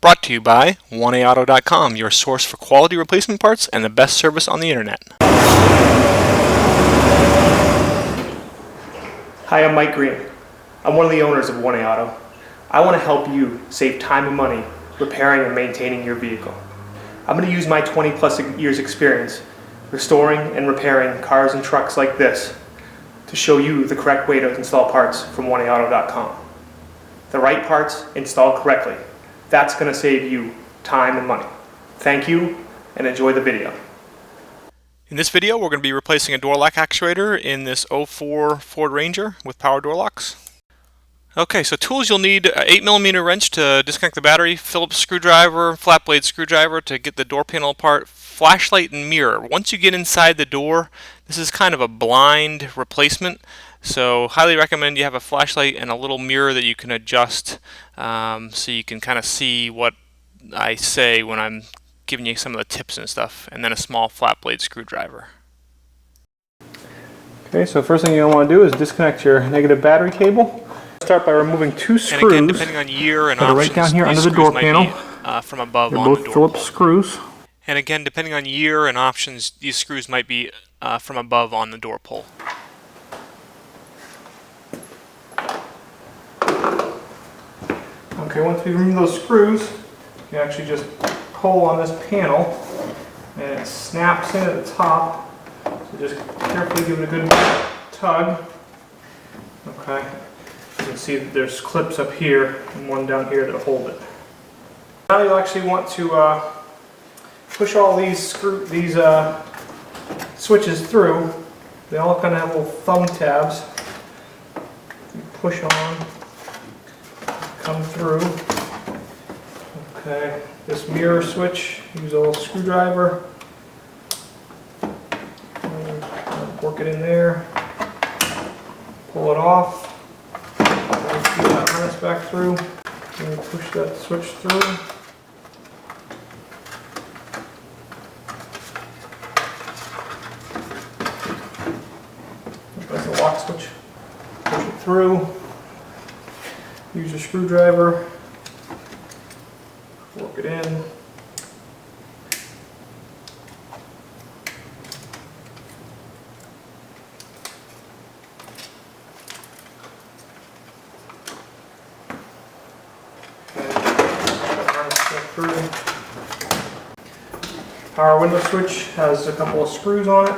Brought to you by 1AAuto.com, your source for quality replacement parts and the best service on the internet. Hi, I'm Mike Green. I'm one of the owners of 1A Auto. I want to help you save time and money repairing and maintaining your vehicle. I'm going to use my 20 plus years experience restoring and repairing cars and trucks like this to show you the correct way to install parts from 1AAuto.com. The right parts installed correctly. That's going to save you time and money. Thank you and enjoy the video. In this video, we're going to be replacing a door lock actuator in this 04 Ford Ranger with power door locks. Okay, so tools you'll need: an 8mm wrench to disconnect the battery, Phillips screwdriver, flat blade screwdriver to get the door panel apart, flashlight and mirror. Once you get inside the door, this is kind of a blind replacement, so highly recommend you have a flashlight and a little mirror that you can adjust so you can kind of see what I say when I'm giving you some of the tips and stuff, and then a small flat blade screwdriver. Okay, so first thing you'll want to do is disconnect your negative battery cable. Start by removing two screws. And again, depending on year and options, right down here under the door panel. From above They're on the both door Phillips pull. screws. And again, depending on year and options, these screws might be from above on the door pull. Okay, once we remove those screws, you can actually just pull on this panel and it snaps in at the top. So just carefully give it a good tug. Okay, you can see that there's clips up here and one down here that hold it. Now you'll actually want to push all these switches through. They all kind of have little thumb tabs. You push on, come through. Okay, this mirror switch, use a little screwdriver. Work it in there. Pull it off. Feed that harness back through. And push that switch through. That's the lock switch. Push it through. Use your screwdriver. Work it in. Power window switch has a couple of screws on it.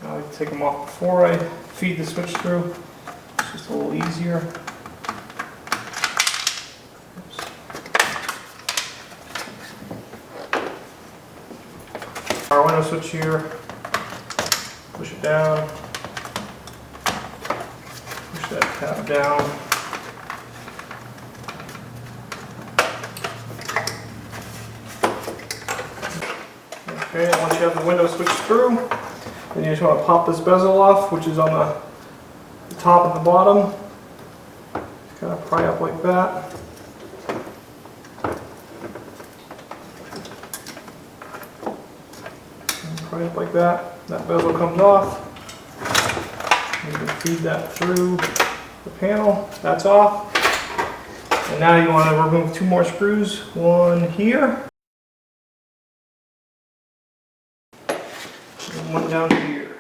I like to take them off before I feed the switch through. It's just a little easier. Power window switch here, push it down, push that tab down. Okay, once you have the window switched through, then you just want to pop this bezel off, which is on the top and the bottom. Just kind of pry up like that. Right up like that. That bezel comes off. You can feed that through the panel. That's off. And now you want to remove two more screws. One here. And one down here.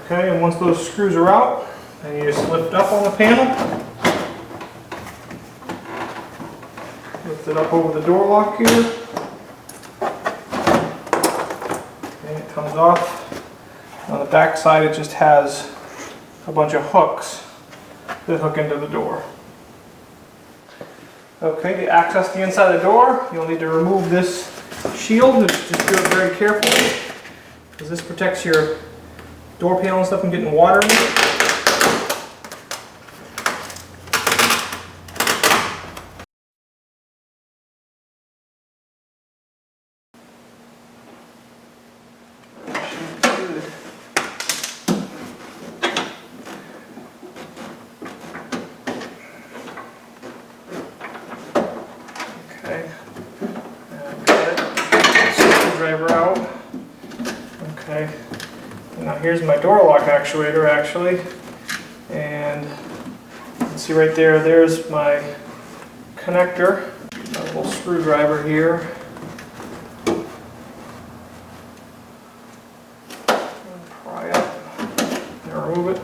Okay, and once those screws are out, then you just lift up on the panel. Lift it up over the door lock here. And it comes off. On the back side it just has a bunch of hooks that hook into the door. Okay, to access the inside of the door, you'll need to remove this shield. Just do it very carefully, because this protects your door panel and stuff from getting water in it. Okay. Got it. Screwdriver out. Okay. And now here's my door lock actuator actually. And you can see right there, there's my connector. A little screwdriver here. Pry up and remove it.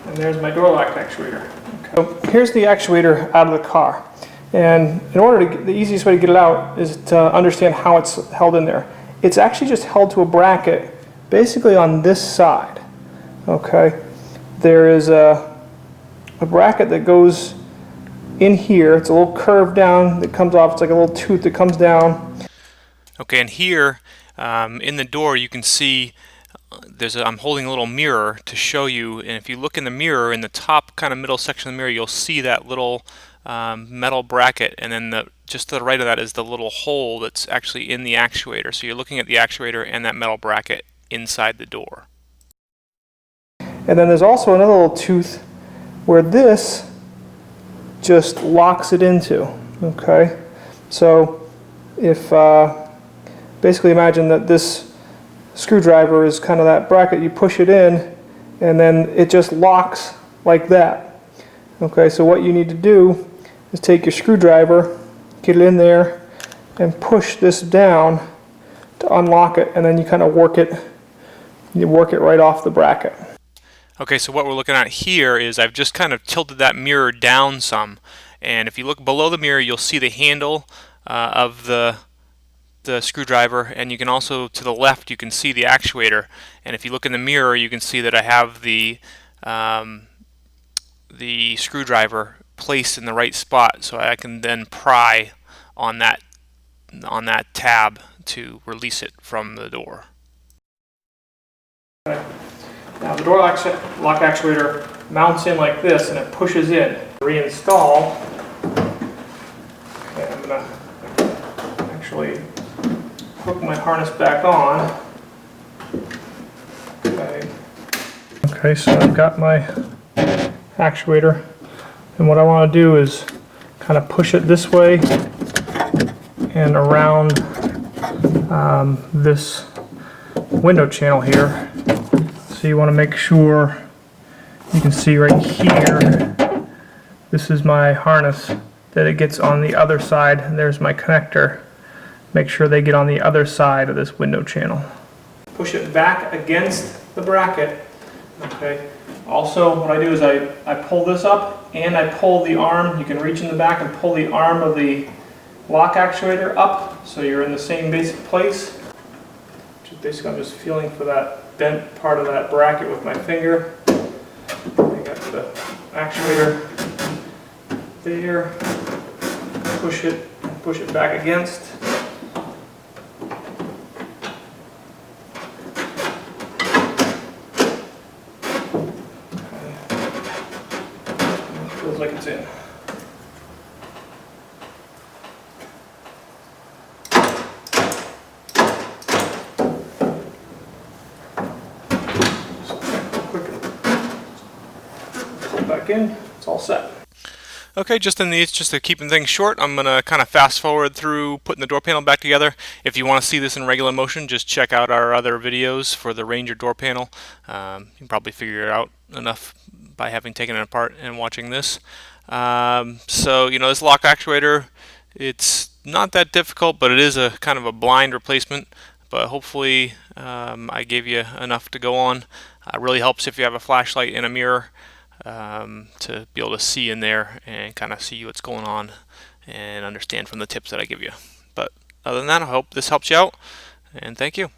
And there's my door lock actuator. Okay. So here's the actuator out of the car. And in order to get, the easiest way to get it out is to understand how it's held in there. It's actually just held to a bracket basically on this side. Okay. There is a bracket that goes in here. It's a little curve down that comes off. It's like a little tooth that comes down. Okay, and here in the door you can see I'm holding a little mirror to show you, and if you look in the mirror, in the top kind of middle section of the mirror, you'll see that little metal bracket, and then just to the right of that is the little hole that's actually in the actuator. So you're looking at the actuator and that metal bracket inside the door. And then there's also another little tooth where this just locks it into. Okay, so if basically imagine that this screwdriver is kind of that bracket, you push it in and then it just locks like that. Okay, so what you need to do is take your screwdriver, get it in there and push this down to unlock it, and then you kind of work it right off the bracket. Okay, so what we're looking at here is I've just kind of tilted that mirror down some, and if you look below the mirror you'll see the handle of the screwdriver, and you can also, to the left, you can see the actuator, and if you look in the mirror you can see that I have the screwdriver placed in the right spot, so I can then pry on that tab to release it from the door. Now the door lock actuator mounts in like this and it pushes in. Reinstall. Okay, I'm going to actually hook my harness back on. Okay, so I've got my actuator, and what I want to do is kind of push it this way and around this window channel here. So you want to make sure you can see right here, this is my harness, that it gets on the other side, and there's my connector. Make sure they get on the other side of this window channel. Push it back against the bracket. Okay. Also, what I do is I pull this up and I pull the arm. You can reach in the back and pull the arm of the lock actuator up, so you're in the same basic place. Basically, I'm just feeling for that bent part of that bracket with my finger. I got the actuator there. Push it back against. Feels like it's in. Pull it back in. It's all set. Okay, just to keeping things short, I'm going to kind of fast forward through putting the door panel back together. If you want to see this in regular motion, just check out our other videos for the Ranger door panel. You can probably figure it out enough by having taken it apart and watching this. So, this lock actuator, it's not that difficult, but it is a kind of a blind replacement. But hopefully I gave you enough to go on. It really helps if you have a flashlight and a mirror. To be able to see in there and kind of see what's going on and understand from the tips that I give you. But other than that, I hope this helps you out, and thank you.